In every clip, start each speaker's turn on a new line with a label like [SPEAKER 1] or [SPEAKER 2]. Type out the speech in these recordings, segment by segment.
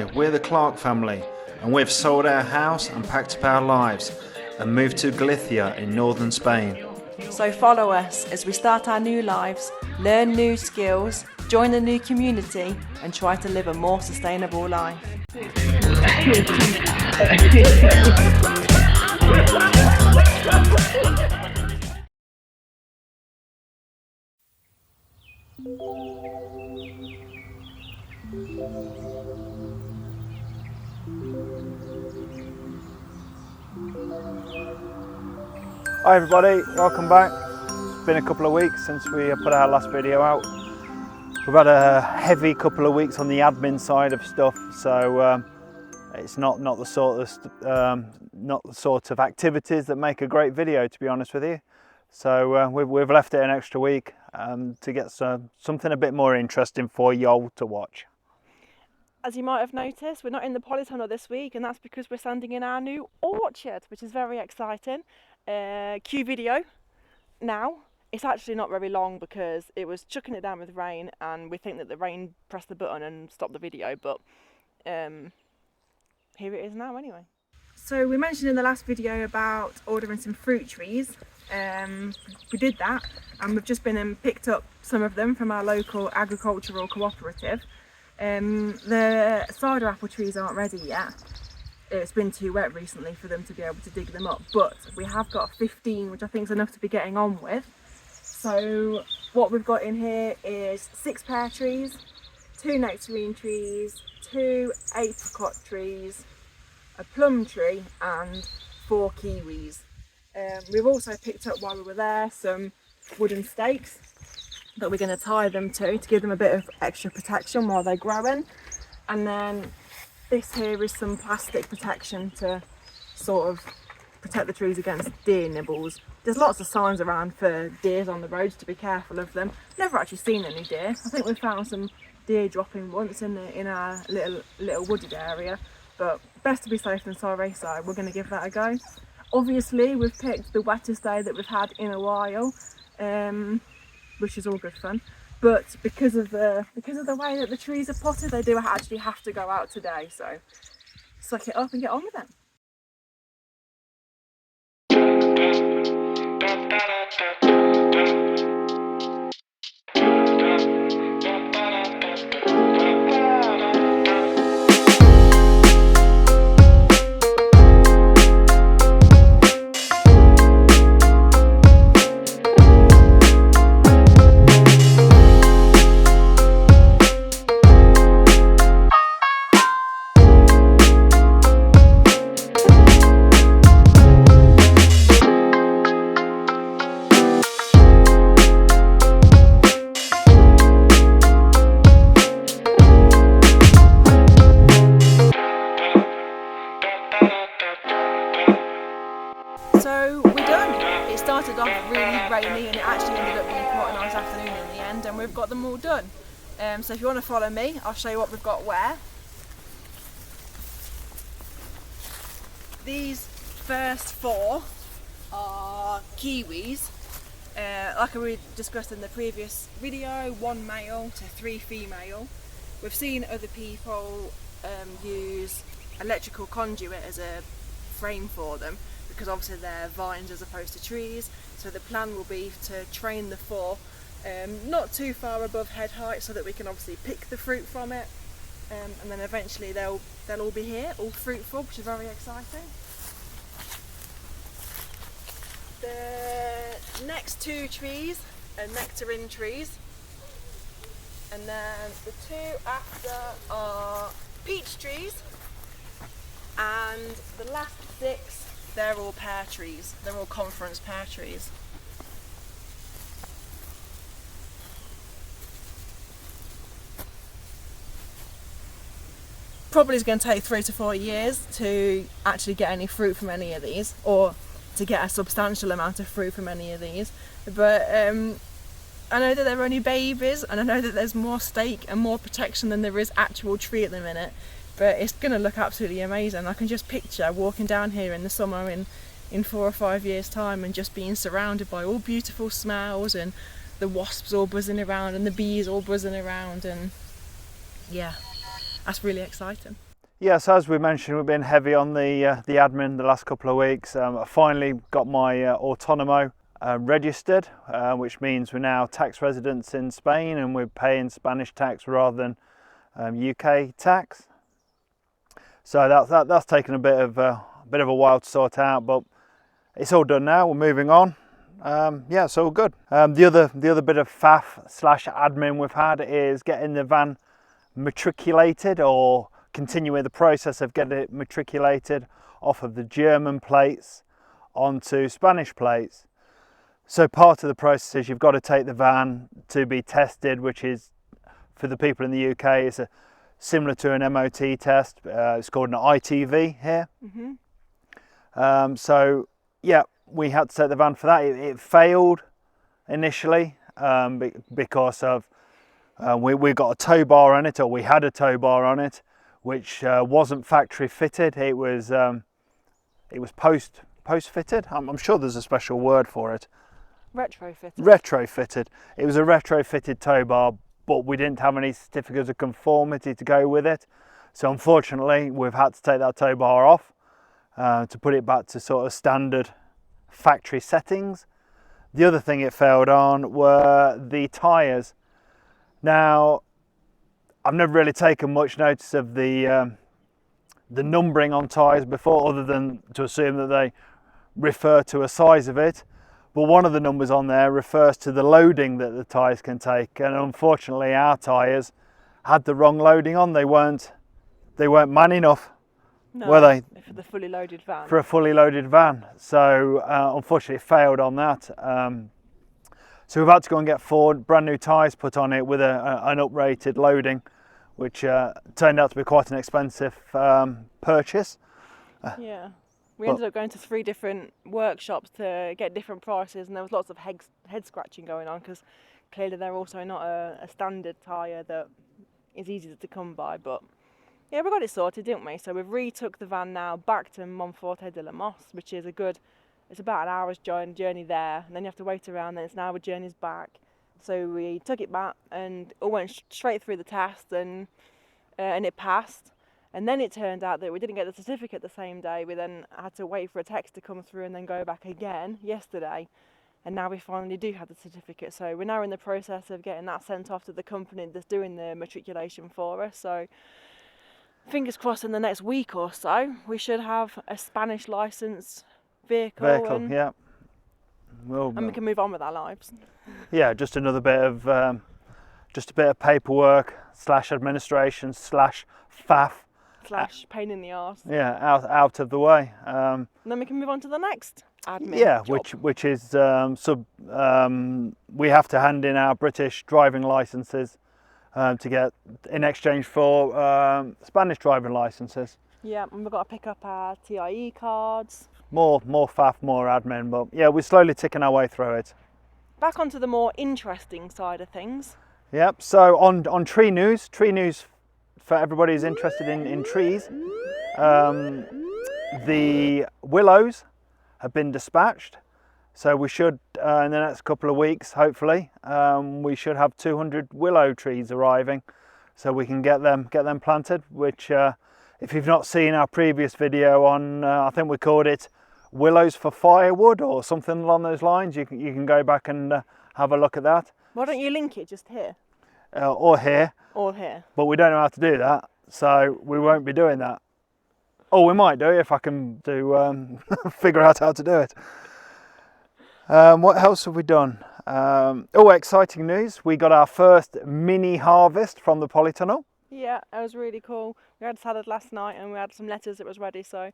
[SPEAKER 1] here, we're the Clark family, and we've sold our house and packed up our lives and moved to Galicia in northern Spain.
[SPEAKER 2] So follow us as we start our new lives, learn new skills, join a new community and try to live a more sustainable life.
[SPEAKER 3] Hi everybody, welcome back. It's been a couple of weeks since we put our last video out. We've had a heavy couple of weeks on the admin side of stuff, so it's not the sort of activities that make a great video, to be honest with you. So we've left it an extra week to get something a bit more interesting for y'all to watch.
[SPEAKER 2] As you might have noticed, we're not in the polytunnel this week, and that's because we're standing in our new orchard, which is very exciting. Cue video now. It's actually not very long because it was chucking it down with rain, and we think that the rain pressed the button and stopped the video, but here it is now anyway. So we mentioned in the last video about ordering some fruit trees. We did that, and we've just been and picked up some of them from our local agricultural cooperative. The cider apple trees aren't ready yet. It's been too wet recently for them to be able to dig them up, but we have got 15, which I think is enough to be getting on with. So what we've got in here is 6 pear trees, 2 nectarine trees, 2 apricot trees, a plum tree and 4 kiwis. We've also picked up while we were there some wooden stakes that we're going to tie them to give them a bit of extra protection while they're growing. And then this here is some plastic protection to sort of protect the trees against deer nibbles. There's lots of signs around for deers on the roads, to be careful of them. Never actually seen any deer. I think we found some deer dropping once in our little wooded area, but best to be safe than sorry, so we're going to give that a go. Obviously we've picked the wettest day that we've had in a while, which is all good fun. But because of the way that the trees are potted, they do actually have to go out today, so suck it up and get on with it. So we're done. It started off really rainy and it actually ended up being quite a nice afternoon in the end, and we've got them all done. So if you want to follow me, I'll show you what we've got where. These first 4 are kiwis. Like we discussed in the previous video, 1 male to 3 female. We've seen other people use electrical conduit as a frame for them, because obviously they're vines as opposed to trees. So the plan will be to train the 4 not too far above head height, so that we can obviously pick the fruit from it, and then eventually they'll all be here, all fruitful, which is very exciting. The next 2 trees are nectarine trees, and then the 2 after are peach trees, and the last 6, they're all pear trees. They're all conference pear trees. Probably is going to take 3 to 4 years to actually get any fruit from any of these, or to get a substantial amount of fruit from any of these. But I know that they're only babies, and I know that there's more stake and more protection than there is actual tree at the minute. But it's going to look absolutely amazing. I can just picture walking down here in the summer in 4 or 5 years' time, and just being surrounded by all beautiful smells, and the wasps all buzzing around and the bees all buzzing around, and yeah, that's really exciting.
[SPEAKER 3] Yeah, so as we mentioned, we've been heavy on the admin the last couple of weeks. I finally got my autonomo registered, which means we're now tax residents in Spain and we're paying Spanish tax rather than UK tax. So that's taken a bit of a while to sort out, but it's all done now. We're moving on. Yeah, it's all good. The other bit of faff / admin we've had is getting the van matriculated, or continuing the process of getting it matriculated off of the German plates onto Spanish plates. So part of the process is you've got to take the van to be tested, which is, for the people in the UK, it's similar to an MOT test. It's called an ITV here. So yeah, we had to take the van for that. It failed initially because of we got a tow bar on it, or we had a tow bar on it, which wasn't factory fitted. It was post fitted. I'm sure there's a special word for it. Retrofitted. It was a retrofitted tow bar, but we didn't have any certificates of conformity to go with it. So unfortunately, we've had to take that tow bar off to put it back to sort of standard factory settings. The other thing it failed on were the tyres. Now, I've never really taken much notice of the numbering on tyres before, other than to assume that they refer to a size of it. But one of the numbers on there refers to the loading that the tyres can take, and unfortunately our tyres had the wrong loading on. They weren't man enough, were they?
[SPEAKER 2] For the fully loaded van.
[SPEAKER 3] For a fully loaded van. So unfortunately it failed on that. So we've had to go and get 4 brand new tyres put on it with an uprated loading, which turned out to be quite an expensive purchase.
[SPEAKER 2] Yeah, we ended up going to 3 different workshops to get different prices, and there was lots of head scratching going on, because clearly they're also not a standard tyre that is easy to come by. But yeah, we got it sorted, didn't we? So we've retook the van now back to Monforte de la Mos, which is it's about an hour's journey there, and then you have to wait around, then it's an hour journeys back. So we took it back and all went straight through the test, and it passed. And then it turned out that we didn't get the certificate the same day. We then had to wait for a text to come through and then go back again yesterday. And now we finally do have the certificate. So we're now in the process of getting that sent off to the company that's doing the matriculation for us. So fingers crossed, in the next week or so, we should have a Spanish licensed vehicle, and,
[SPEAKER 3] yeah.
[SPEAKER 2] And we can move on with our lives.
[SPEAKER 3] Yeah, just another bit of paperwork / administration / faff
[SPEAKER 2] / pain in the arse.
[SPEAKER 3] Yeah, out of the way.
[SPEAKER 2] And then we can move on to the next admin.
[SPEAKER 3] Yeah,
[SPEAKER 2] job.
[SPEAKER 3] which is we have to hand in our British driving licenses to get in exchange for Spanish driving licenses.
[SPEAKER 2] Yeah, and we've got to pick up our TIE cards.
[SPEAKER 3] More faff, more admin, but yeah, we're slowly ticking our way through it.
[SPEAKER 2] Back onto the more interesting side of things.
[SPEAKER 3] Yep, so on tree news for everybody who's interested in trees, the willows have been dispatched, so we should in the next couple of weeks, hopefully, we should have 200 willow trees arriving, so we can get them planted, which if you've not seen our previous video on, I think we called it Willows for Firewood or something along those lines, you can go back and have a look at that.
[SPEAKER 2] Why don't you link it just here?
[SPEAKER 3] Or here.
[SPEAKER 2] Or here.
[SPEAKER 3] But we don't know how to do that, so we won't be doing that. Or we might do if I can figure out how to do it. What else have we done? Exciting news. We got our first mini harvest from the polytunnel.
[SPEAKER 2] Yeah, it was really cool. We had salad last night and we had some lettuce that was ready, so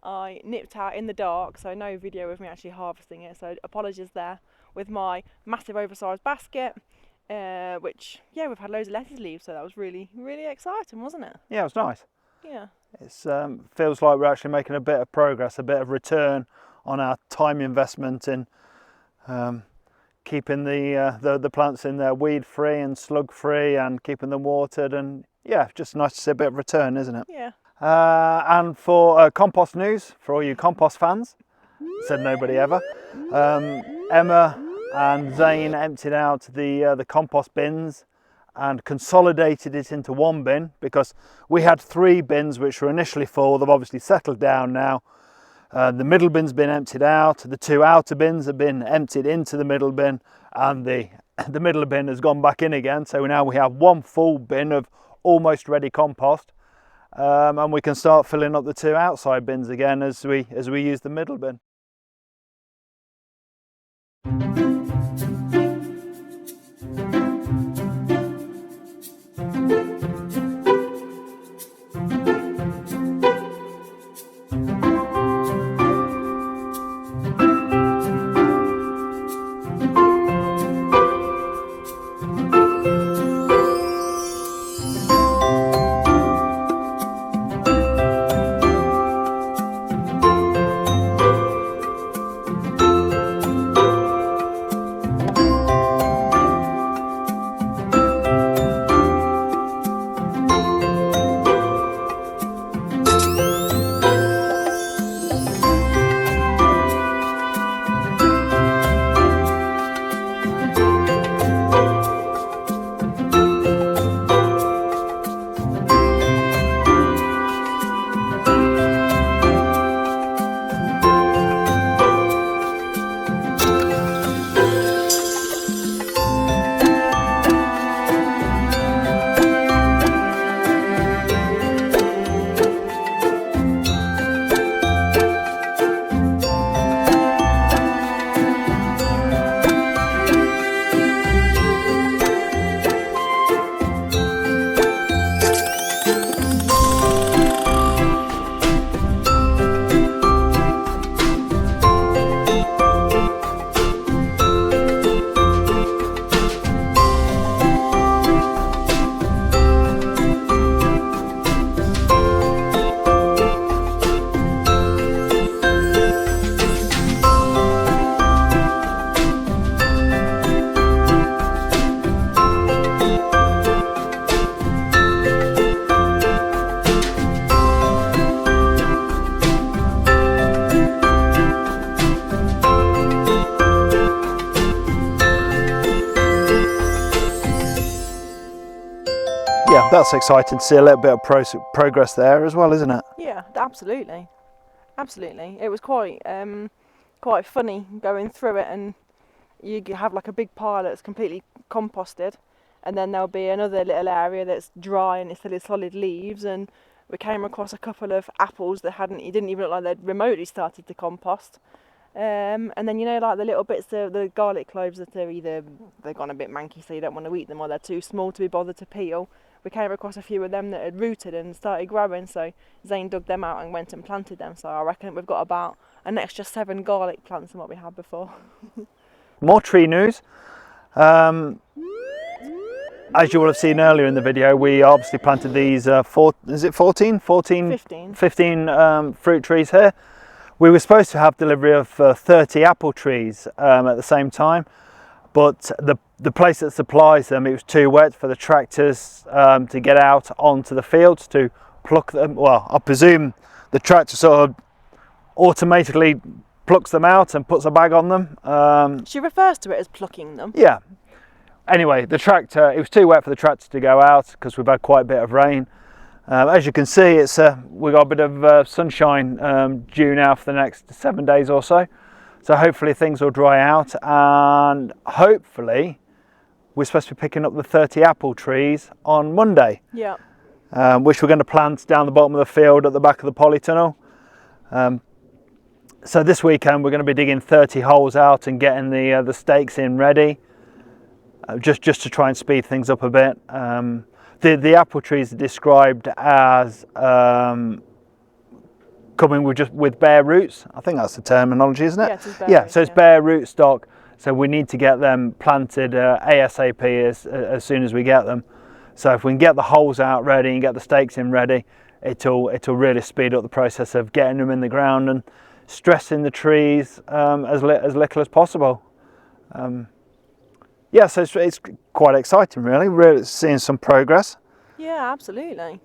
[SPEAKER 2] I nipped out in the dark, so no video of me actually harvesting it, so apologies there, with my massive oversized basket, which, yeah, we've had loads of lettuce leaves, so that was really, really exciting, wasn't it?
[SPEAKER 3] Yeah, it was nice.
[SPEAKER 2] Yeah.
[SPEAKER 3] It feels like we're actually making a bit of progress, a bit of return on our time investment in keeping the plants in there weed free and slug free and keeping them watered, and yeah, just nice to see a bit of return, isn't it?
[SPEAKER 2] Yeah.
[SPEAKER 3] And for compost news, for all you compost fans, said nobody ever, Emma and Zane emptied out the compost bins and consolidated it into one bin, because we had 3 bins which were initially full. They've obviously settled down now. The middle bin's been emptied out, the 2 outer bins have been emptied into the middle bin, and the middle bin has gone back in again. So now we have 1 full bin of almost ready compost, and we can start filling up the 2 outside bins again as we use the middle bin. Yeah, that's exciting to see a little bit of progress there as well, isn't it?
[SPEAKER 2] Yeah, absolutely, absolutely. It was quite funny going through it, and you have like a big pile that's completely composted, and then there'll be another little area that's dry and it's still solid leaves. And we came across a couple of apples that it didn't even look like they'd remotely started to compost. And then, you know, like the little bits of the garlic cloves that they've gone a bit manky, so you don't want to eat them, or they're too small to be bothered to peel. We came across a few of them that had rooted and started growing, so Zane dug them out and went and planted them. So I reckon we've got about an extra 7 garlic plants than what we had before.
[SPEAKER 3] More tree news. As you will have seen earlier in the video, we obviously planted these 15 fruit trees here. We were supposed to have delivery of 30 apple trees at the same time, but the place that supplies them, it was too wet for the tractors to get out onto the fields to pluck them. Well, I presume the tractor sort of automatically plucks them out and puts a bag on them. She
[SPEAKER 2] refers to it as plucking them.
[SPEAKER 3] Yeah. Anyway, the tractor, it was too wet for the tractor to go out because we've had quite a bit of rain. As you can see, we've got a bit of sunshine due now for the next 7 days or so. So hopefully things will dry out, and hopefully we're supposed to be picking up the 30 apple trees on Monday.
[SPEAKER 2] Yeah.
[SPEAKER 3] Which we're going to plant down the bottom of the field at the back of the polytunnel. So this weekend we're going to be digging 30 holes out and getting the stakes in ready, just to try and speed things up a bit. The apple trees are described as coming with bare roots. I think that's the terminology, isn't it?
[SPEAKER 2] Yeah,
[SPEAKER 3] so it's bare root stock. So we need to get them planted ASAP as soon as we get them. So if we can get the holes out ready and get the stakes in ready, it'll really speed up the process of getting them in the ground and stressing the trees as little as possible. Yeah, so it's quite exciting, really seeing some progress.
[SPEAKER 2] Yeah, absolutely.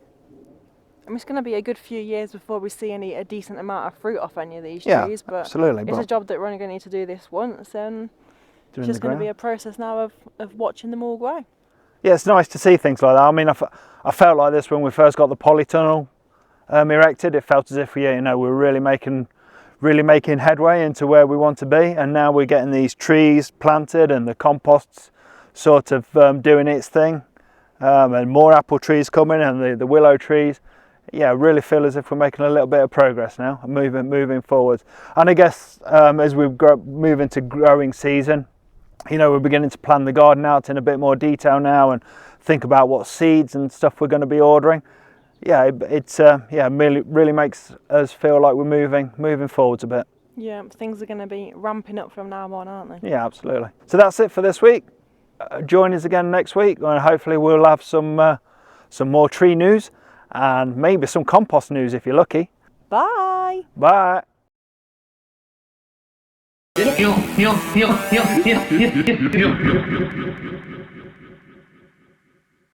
[SPEAKER 2] I mean, it's going to be a good few years before we see a decent amount of fruit off any of these trees, but
[SPEAKER 3] absolutely.
[SPEAKER 2] It's a job that we're only going to need to do this once, and it's just going to be a process now of watching them all grow.
[SPEAKER 3] yeah, it's nice to see things like that. I mean, I felt like this when we first got the polytunnel erected. It felt as if we were really making headway into where we want to be, and now we're getting these trees planted and the compost's sort of doing its thing, and more apple trees coming and the willow trees. Yeah, I really feel as if we're making a little bit of progress now, moving forwards. And I guess as we move into growing season, we're beginning to plan the garden out in a bit more detail now and think about what seeds and stuff we're going to be ordering. Yeah, it's really makes us feel like we're moving forwards a bit.
[SPEAKER 2] Yeah, things are going to be ramping up from now on, aren't they?
[SPEAKER 3] Yeah, absolutely. So that's it for this week. Join us again next week, and hopefully we'll have some more tree news and maybe some compost news if you're lucky.
[SPEAKER 2] Bye.
[SPEAKER 3] Bye.